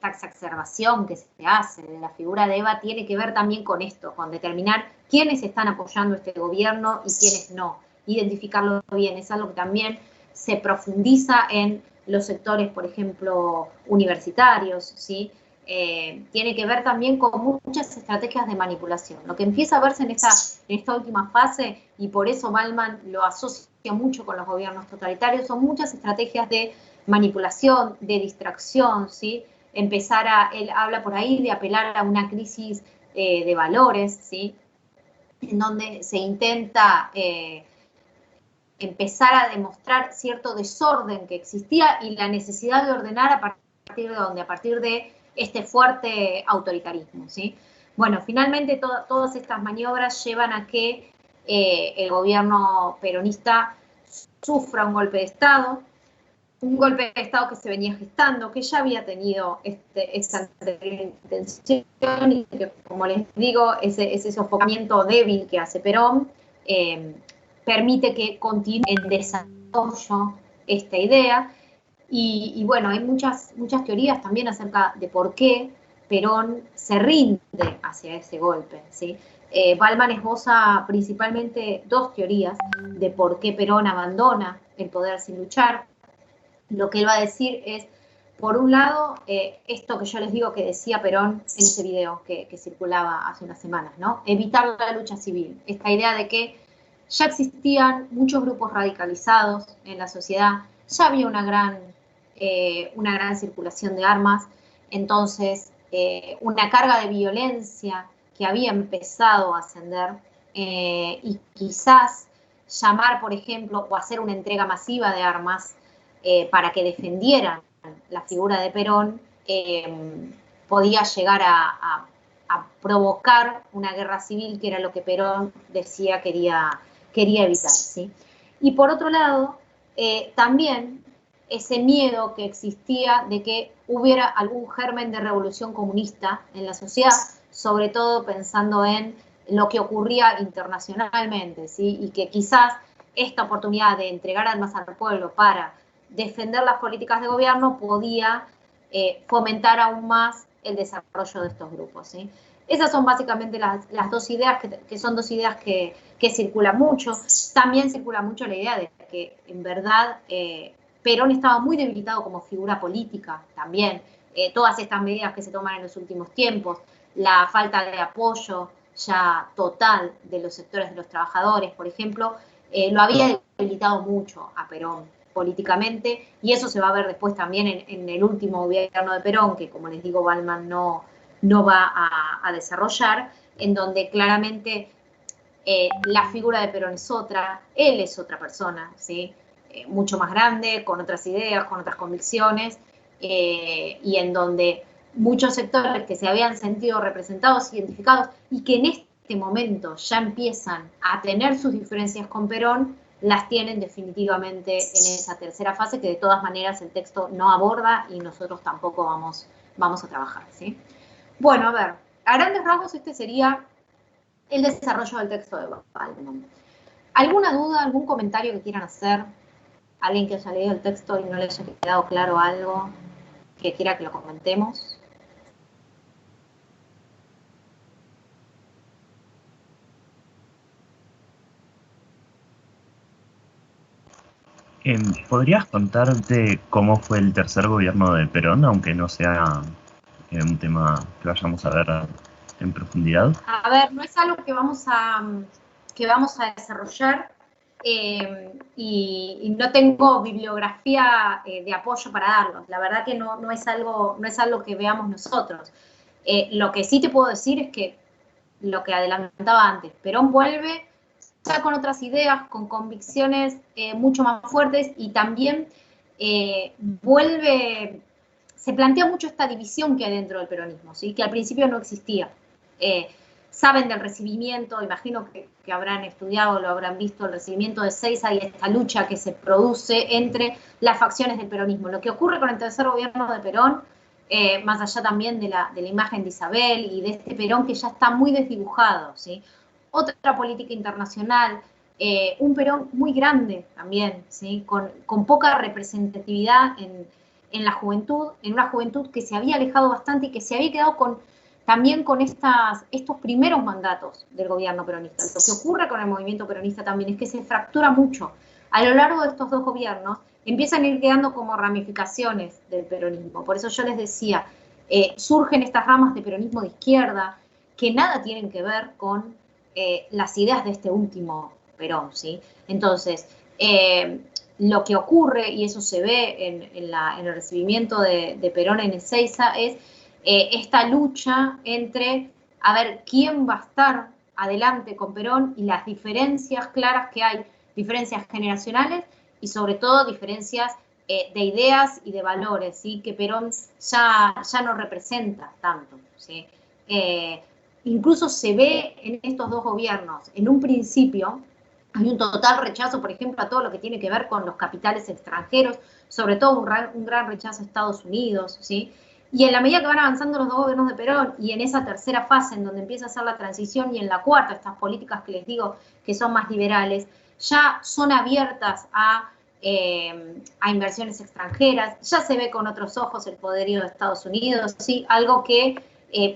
exacerbación que se hace de la figura de Eva tiene que ver también con esto, con determinar quiénes están apoyando este gobierno y quiénes no. Identificarlo bien, es algo que también se profundiza en los sectores, por ejemplo, universitarios, ¿sí? Tiene que ver también con muchas estrategias de manipulación. Lo que empieza a verse en esta última fase, y por eso Balman lo asocia mucho con los gobiernos totalitarios, son muchas estrategias de manipulación, de distracción, ¿sí? Él habla por ahí de apelar a una crisis de valores, ¿sí? En donde se intenta empezar a demostrar cierto desorden que existía y la necesidad de ordenar a partir de dónde? A partir de este fuerte autoritarismo, ¿sí? Bueno, finalmente todas estas maniobras llevan a que el gobierno peronista sufra un golpe de Estado que se venía gestando, que ya había tenido esa intención y que, como les digo, ese sofocamiento débil que hace Perón permite que continúe en desarrollo esta idea. Y bueno, hay muchas teorías también acerca de por qué Perón se rinde hacia ese golpe, ¿sí? Ballman esboza principalmente dos teorías de por qué Perón abandona el poder sin luchar. Lo que él va a decir es, por un lado, esto que yo les digo que decía Perón en ese video que circulaba hace unas semanas, ¿no? Evitar la lucha civil. Esta idea de que ya existían muchos grupos radicalizados en la sociedad, ya había una gran circulación de armas, entonces una carga de violencia que había empezado a ascender y quizás llamar, por ejemplo, o hacer una entrega masiva de armas para que defendieran la figura de Perón, podía llegar a provocar una guerra civil, que era lo que Perón decía quería evitar, ¿sí? Y por otro lado, también ese miedo que existía de que hubiera algún germen de revolución comunista en la sociedad, sobre todo pensando en lo que ocurría internacionalmente, ¿sí? Y que quizás esta oportunidad de entregar armas al pueblo para defender las políticas de gobierno podía fomentar aún más el desarrollo de estos grupos, ¿sí? Esas son básicamente las dos ideas, que son dos ideas que circulan mucho. También circula mucho la idea de que, en verdad, Perón estaba muy debilitado como figura política también. Todas estas medidas que se toman en los últimos tiempos, la falta de apoyo ya total de los sectores de los trabajadores, por ejemplo, lo había debilitado mucho a Perón políticamente, y eso se va a ver después también en el último gobierno de Perón, que, como les digo, Ballman no va a desarrollar, en donde claramente la figura de Perón es otra, él es otra persona, ¿sí? Mucho más grande, con otras ideas, con otras convicciones, y en donde muchos sectores que se habían sentido representados, identificados, y que en este momento ya empiezan a tener sus diferencias con Perón, las tienen definitivamente en esa tercera fase, que de todas maneras el texto no aborda y nosotros tampoco vamos a trabajar, ¿sí? Bueno, a ver, a grandes rasgos este sería el desarrollo del texto de Ballman. ¿Alguna duda, algún comentario que quieran hacer? ¿Alguien que haya leído el texto y no le haya quedado claro algo que quiera que lo comentemos? ¿Podrías contarte cómo fue el tercer gobierno de Perón, aunque no sea un tema que vayamos a ver en profundidad? A ver, no es algo que vamos a desarrollar y no tengo bibliografía de apoyo para darlo. La verdad que no es algo que veamos nosotros. Lo que sí te puedo decir es que lo que adelantaba antes, Perón vuelve ya con otras ideas, con convicciones mucho más fuertes, y también se plantea mucho esta división que hay dentro del peronismo, ¿sí? Que al principio no existía. Saben del recibimiento, imagino que habrán estudiado, lo habrán visto, el recibimiento de Seiza y esta lucha que se produce entre las facciones del peronismo. Lo que ocurre con el tercer gobierno de Perón, más allá también de la imagen de Isabel y de este Perón que ya está muy desdibujado, ¿sí? Otra política internacional, un Perón muy grande también, ¿sí? Con poca representatividad en la juventud, en una juventud que se había alejado bastante y que se había quedado también con estos primeros mandatos del gobierno peronista. Lo que ocurre con el movimiento peronista también es que se fractura mucho. A lo largo de estos dos gobiernos empiezan a ir quedando como ramificaciones del peronismo. Por eso yo les decía, surgen estas ramas de peronismo de izquierda que nada tienen que ver con las ideas de este último Perón, ¿sí? Entonces, lo que ocurre, y eso se ve en el recibimiento de Perón en Ezeiza, es esta lucha entre, a ver, quién va a estar adelante con Perón y las diferencias claras que hay, diferencias generacionales y sobre todo diferencias de ideas y de valores, ¿sí? Que Perón ya no representa tanto, ¿sí? Incluso se ve en estos dos gobiernos, en un principio, hay un total rechazo, por ejemplo, a todo lo que tiene que ver con los capitales extranjeros, sobre todo un gran rechazo a Estados Unidos, ¿sí? Y en la medida que van avanzando los dos gobiernos de Perón y en esa tercera fase en donde empieza a hacer la transición y en la cuarta, estas políticas que les digo que son más liberales, ya son abiertas a inversiones extranjeras, ya se ve con otros ojos el poderío de Estados Unidos, ¿sí? Algo que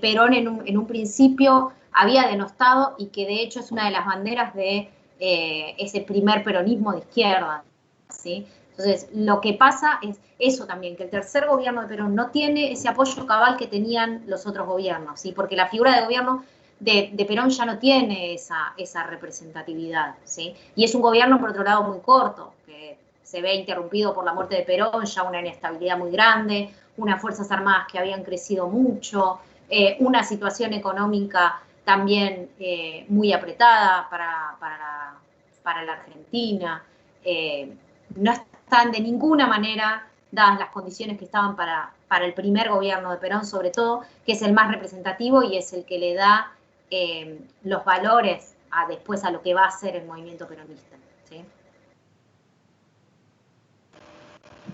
Perón en un principio había denostado y que de hecho es una de las banderas de ese primer peronismo de izquierda, ¿sí? Entonces, lo que pasa es eso también, que el tercer gobierno de Perón no tiene ese apoyo cabal que tenían los otros gobiernos, ¿sí? Porque la figura de gobierno de Perón ya no tiene esa representatividad, ¿sí? Y es un gobierno, por otro lado, muy corto, que se ve interrumpido por la muerte de Perón, ya una inestabilidad muy grande, unas Fuerzas Armadas que habían crecido mucho, una situación económica también muy apretada para la Argentina. No están de ninguna manera dadas las condiciones que estaban para el primer gobierno de Perón, sobre todo, que es el más representativo y es el que le da los valores después a lo que va a ser el movimiento peronista, ¿sí?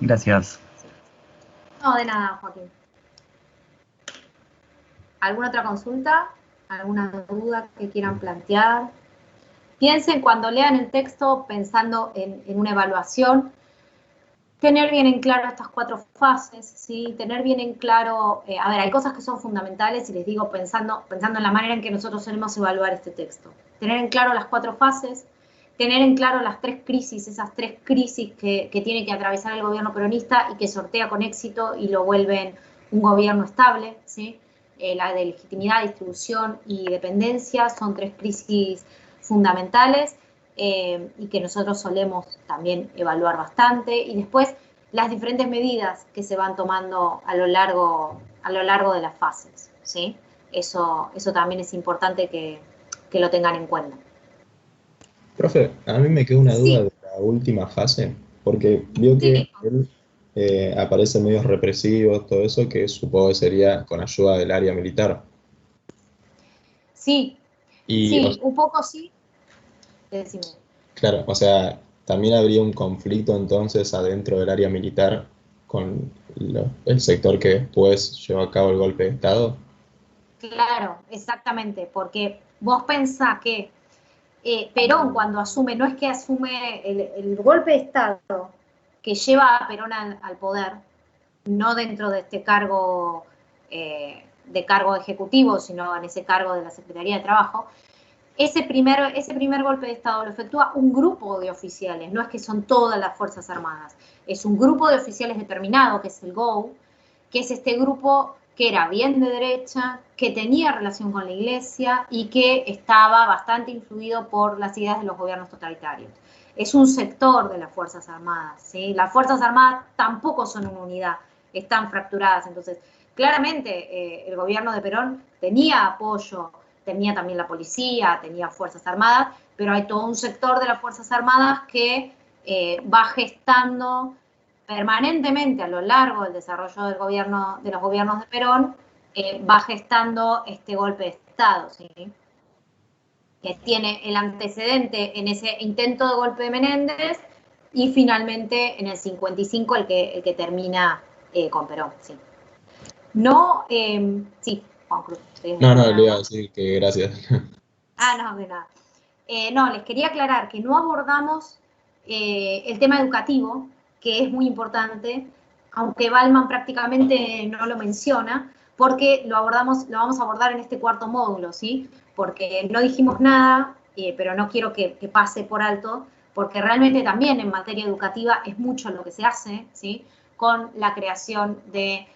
Gracias. No, de nada, Joaquín. ¿Alguna otra consulta? ¿Alguna duda que quieran plantear? Piensen cuando lean el texto pensando en una evaluación, tener bien en claro estas 4 fases, ¿sí? Tener bien en claro, a ver, hay cosas que son fundamentales y les digo pensando en la manera en que nosotros solemos evaluar este texto. Tener en claro las 4 fases, tener en claro las 3 crisis, esas 3 crisis que tiene que atravesar el gobierno peronista y que sortea con éxito y lo vuelven un gobierno estable, ¿sí? La de legitimidad, distribución y dependencia son 3 crisis fundamentales. Y que nosotros solemos también evaluar bastante, y después las diferentes medidas que se van tomando a lo largo de las fases, ¿sí? Eso también es importante que lo tengan en cuenta. Profe, a mí me quedó una duda Sí, de la última fase, porque vio que sí, él aparece medios represivos, todo eso, que supongo que sería con ayuda del área militar. sí, Y, sí, un poco sí, decime. claro, o sea, también habría un conflicto entonces adentro del área militar con el sector que después llevó a cabo el golpe de Estado. Claro, exactamente, porque vos pensás que Perón cuando asume, no es que asume el golpe de Estado que lleva a Perón al poder, no dentro de este cargo de cargo ejecutivo, sino en ese cargo de la Secretaría de Trabajo, ese primer golpe de Estado lo efectúa un grupo de oficiales, no es que son todas las Fuerzas Armadas, es un grupo de oficiales determinado, que es el GOU, que es este grupo que era bien de derecha, que tenía relación con la Iglesia y que estaba bastante influido por las ideas de los gobiernos totalitarios. Es un sector de las Fuerzas Armadas, ¿sí? Las Fuerzas Armadas tampoco son una unidad, están fracturadas, entonces claramente el gobierno de Perón tenía apoyo, tenía también la policía, tenía Fuerzas Armadas, pero hay todo un sector de las Fuerzas Armadas que va gestando permanentemente a lo largo del desarrollo del gobierno, de los gobiernos de Perón, va gestando este golpe de Estado, ¿sí? Que tiene el antecedente en ese intento de golpe de Menéndez y finalmente en el 55 el que termina con Perón, sí. No, sí, Juan Cruz. No, no, le iba a decir que gracias. No, de nada. No, les quería aclarar que no abordamos el tema educativo, que es muy importante, aunque Ballman prácticamente no lo menciona, porque lo vamos a abordar en este 4º módulo, ¿sí? Porque no dijimos nada, pero no quiero que pase por alto, porque realmente también en materia educativa es mucho lo que se hace, ¿sí? Con la creación de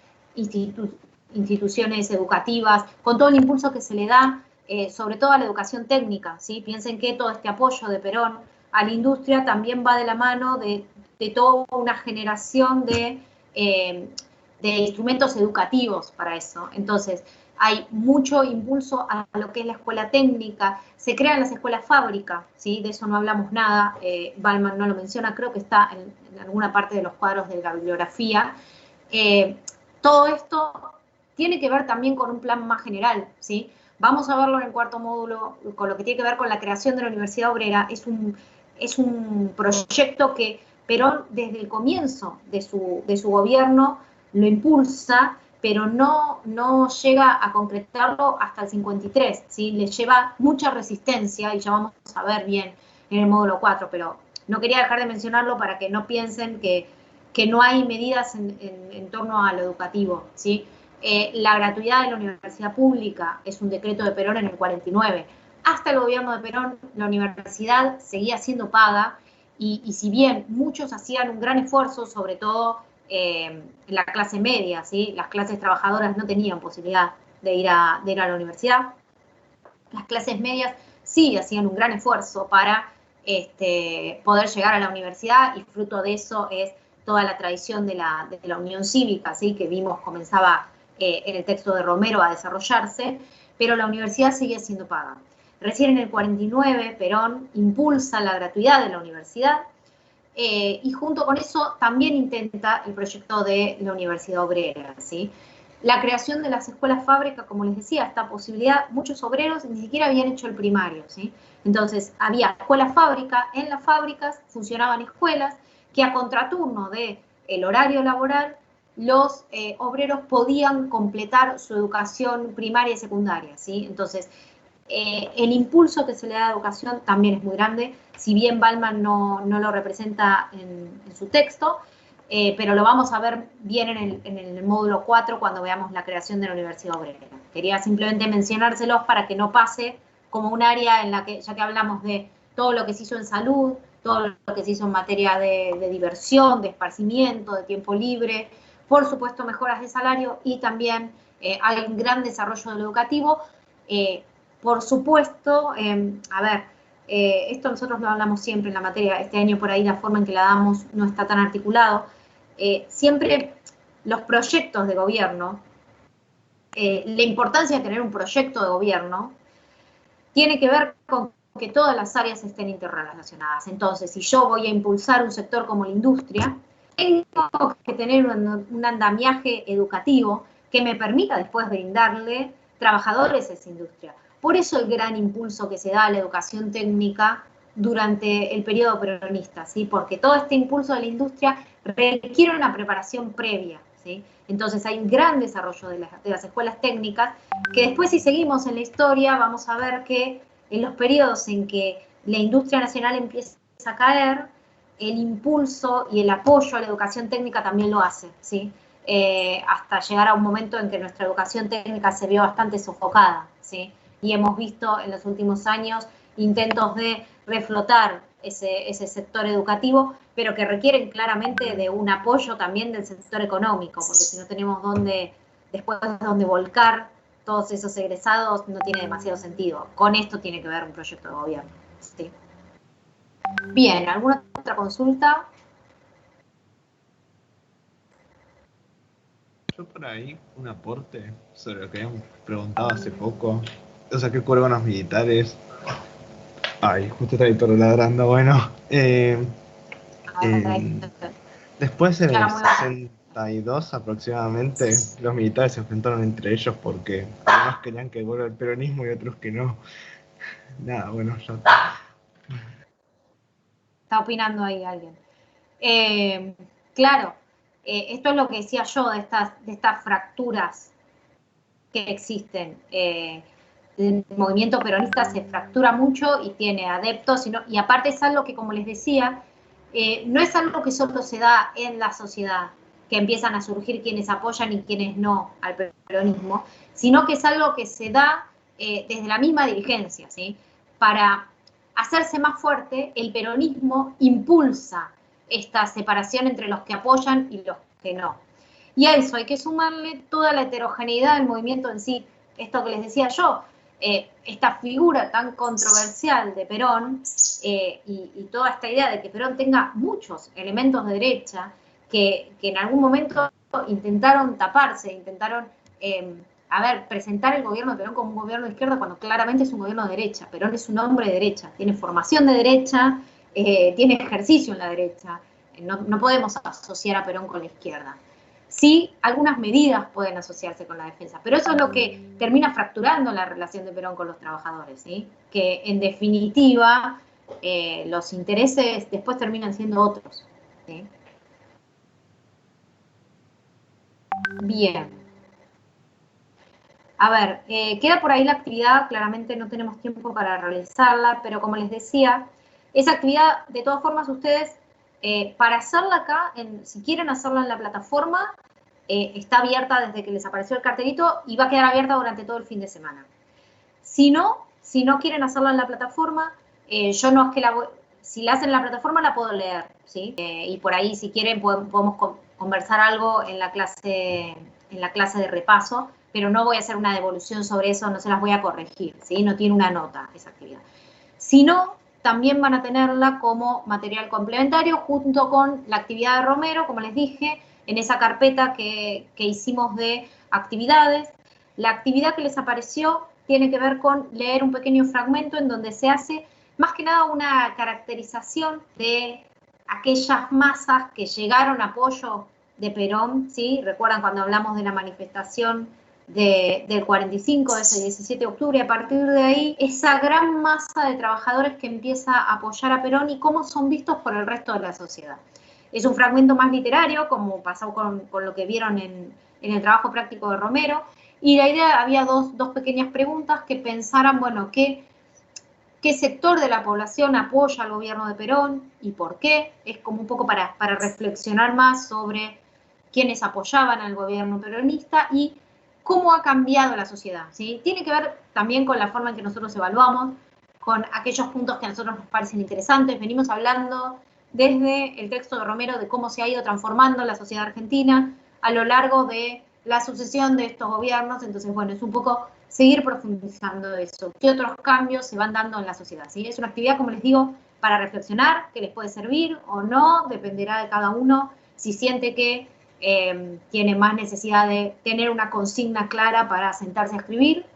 instituciones educativas, con todo el impulso que se le da sobre todo a la educación técnica, ¿sí? Piensen que todo este apoyo de Perón a la industria también va de la mano de toda una generación de instrumentos educativos para eso. Entonces, hay mucho impulso a lo que es la escuela técnica, se crean las escuelas fábrica, ¿sí? De eso no hablamos nada, Ballman no lo menciona, creo que está en alguna parte de los cuadros de la bibliografía. Todo esto tiene que ver también con un plan más general, ¿sí? Vamos a verlo en el cuarto módulo, con lo que tiene que ver con la creación de la Universidad Obrera. Es un proyecto que Perón, desde el comienzo de su gobierno, lo impulsa, pero no llega a concretarlo hasta el 53, ¿sí? Le lleva mucha resistencia, y ya vamos a ver bien en el módulo 4, pero no quería dejar de mencionarlo para que no piensen que no hay medidas en torno a lo educativo, ¿sí? La gratuidad de la universidad pública es un decreto de Perón en el 49. Hasta el gobierno de Perón, la universidad seguía siendo paga, y si bien muchos hacían un gran esfuerzo, sobre todo la clase media, ¿sí? Las clases trabajadoras no tenían posibilidad de ir a la universidad, las clases medias sí hacían un gran esfuerzo para poder llegar a la universidad, y fruto de eso es toda la tradición de la Unión Cívica, ¿sí? Que vimos comenzaba en el texto de Romero a desarrollarse, pero la universidad seguía siendo paga. Recién en el 49 Perón impulsa la gratuidad de la universidad, y junto con eso también intenta el proyecto de la Universidad Obrera, ¿sí? La creación de las escuelas fábricas, como les decía, esta posibilidad, muchos obreros ni siquiera habían hecho el primario, ¿sí? Entonces había escuelas fábrica, en las fábricas funcionaban escuelas que a contraturno del horario laboral los obreros podían completar su educación primaria y secundaria, ¿sí? Entonces, el impulso que se le da a la educación también es muy grande, si bien Ballman no lo representa en su texto, pero lo vamos a ver bien en el módulo 4 cuando veamos la creación de la Universidad Obrera. Quería simplemente mencionárselos para que no pase como un área en la que, ya que hablamos de todo lo que se hizo en salud, todo lo que se hizo en materia de diversión, de esparcimiento, de tiempo libre, por supuesto mejoras de salario, y también hay un gran desarrollo de lo educativo. Por supuesto, esto nosotros lo hablamos siempre en la materia, este año por ahí la forma en que la damos no está tan articulado. Siempre los proyectos de gobierno, la importancia de tener un proyecto de gobierno, tiene que ver con que todas las áreas estén interrelacionadas. Entonces, si yo voy a impulsar un sector como la industria, tengo que tener un andamiaje educativo que me permita después brindarle trabajadores a esa industria. Por eso el gran impulso que se da a la educación técnica durante el periodo peronista, ¿sí? Porque todo este impulso de la industria requiere una preparación previa, ¿sí? Entonces hay un gran desarrollo de las escuelas técnicas, que después, si seguimos en la historia, vamos a ver que en los periodos en que la industria nacional empieza a caer, el impulso y el apoyo a la educación técnica también lo hace, ¿sí? Hasta llegar a un momento en que nuestra educación técnica se vio bastante sofocada, ¿sí? Y hemos visto en los últimos años intentos de reflotar ese sector educativo, pero que requieren claramente de un apoyo también del sector económico, porque si no tenemos después dónde volcar todos esos egresados, no tiene demasiado sentido. Con esto tiene que ver un proyecto de gobierno, ¿sí? Bien, ¿alguna otra consulta? Yo por ahí un aporte sobre lo que habíamos preguntado hace poco. O sea, ¿qué ocurre con los militares? Ay, justo está ahí todo ladrando. Bueno, después en el 62 aproximadamente, los militares se enfrentaron entre ellos porque algunos querían que vuelva el peronismo y otros que no. Nada, bueno, ya está. Está opinando ahí alguien. Claro, esto es lo que decía yo de estas fracturas que existen. El movimiento peronista se fractura mucho y tiene adeptos, y aparte es algo que, como les decía, no es algo que solo se da en la sociedad, que empiezan a surgir quienes apoyan y quienes no al peronismo, sino que es algo que se da desde la misma dirigencia, ¿sí? Para hacerse más fuerte, el peronismo impulsa esta separación entre los que apoyan y los que no. Y a eso hay que sumarle toda la heterogeneidad del movimiento en sí. Esto que les decía yo, esta figura tan controversial de Perón, y toda esta idea de que Perón tenga muchos elementos de derecha que en algún momento intentaron taparse, intentaron a ver, presentar el gobierno de Perón como un gobierno de izquierda cuando claramente es un gobierno de derecha. Perón es un hombre de derecha, tiene formación de derecha, tiene ejercicio en la derecha. No podemos asociar a Perón con la izquierda. Sí, algunas medidas pueden asociarse con la defensa, pero eso es lo que termina fracturando la relación de Perón con los trabajadores, ¿sí? Que en definitiva los intereses después terminan siendo otros, ¿sí? Bien. A ver, queda por ahí la actividad, claramente no tenemos tiempo para realizarla, pero como les decía, esa actividad, de todas formas, ustedes, para hacerla acá, si quieren hacerla en la plataforma, está abierta desde que les apareció el cartelito y va a quedar abierta durante todo el fin de semana. Si no quieren hacerla en la plataforma, yo no es que si la hacen en la plataforma la puedo leer, ¿sí? Y por ahí, si quieren, podemos conversar algo en la clase de repaso, pero no voy a hacer una devolución sobre eso, no se las voy a corregir, ¿sí? No tiene una nota esa actividad. Si no, también van a tenerla como material complementario junto con la actividad de Romero, como les dije, en esa carpeta que hicimos de actividades. La actividad que les apareció tiene que ver con leer un pequeño fragmento en donde se hace más que nada una caracterización de aquellas masas que llegaron a apoyo de Perón, ¿sí? Recuerdan cuando hablamos de la manifestación del 45, de ese 17 de octubre, a partir de ahí, esa gran masa de trabajadores que empieza a apoyar a Perón y cómo son vistos por el resto de la sociedad. Es un fragmento más literario, como pasó con lo que vieron en el trabajo práctico de Romero, y la idea, había dos pequeñas preguntas que pensaran, bueno, ¿qué sector de la población apoya al gobierno de Perón y por qué? Es como un poco para reflexionar más sobre quiénes apoyaban al gobierno peronista y cómo ha cambiado la sociedad, ¿sí? Tiene que ver también con la forma en que nosotros evaluamos, con aquellos puntos que a nosotros nos parecen interesantes. Venimos hablando desde el texto de Romero de cómo se ha ido transformando la sociedad argentina a lo largo de la sucesión de estos gobiernos. Entonces, bueno, es un poco seguir profundizando eso. ¿Qué otros cambios se van dando en la sociedad? ¿Sí? Es una actividad, como les digo, para reflexionar, que les puede servir o no, dependerá de cada uno si siente que tiene más necesidad de tener una consigna clara para sentarse a escribir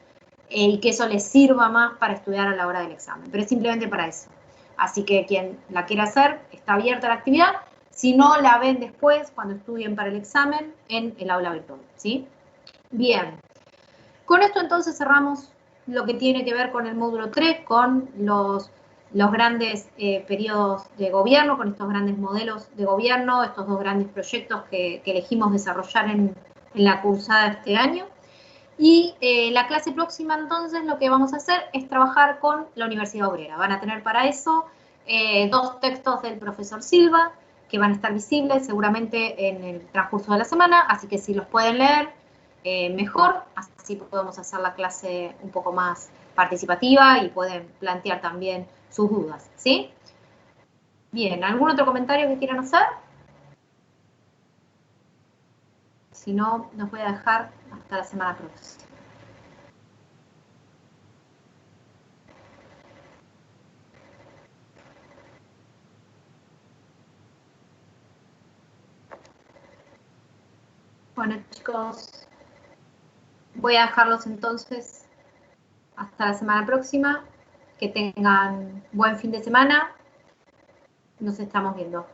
y que eso les sirva más para estudiar a la hora del examen. Pero es simplemente para eso. Así que quien la quiera hacer, está abierta la actividad. Si no, la ven después, cuando estudien para el examen, en el aula virtual, ¿sí? Bien. Con esto entonces cerramos lo que tiene que ver con el módulo 3, con los grandes periodos de gobierno, con estos grandes modelos de gobierno, estos dos grandes proyectos que elegimos desarrollar en la cursada de este año. Y la clase próxima entonces lo que vamos a hacer es trabajar con la Universidad Obrera. Van a tener para eso dos textos del profesor Silva que van a estar visibles seguramente en el transcurso de la semana, así que si los pueden leer, mejor, así podemos hacer la clase un poco más participativa y pueden plantear también sus dudas, ¿sí? Bien, ¿algún otro comentario que quieran hacer? Si no, nos voy a dejar hasta la semana próxima. Bueno, chicos, voy a dejarlos entonces hasta la semana próxima. Que tengan buen fin de semana. Nos estamos viendo.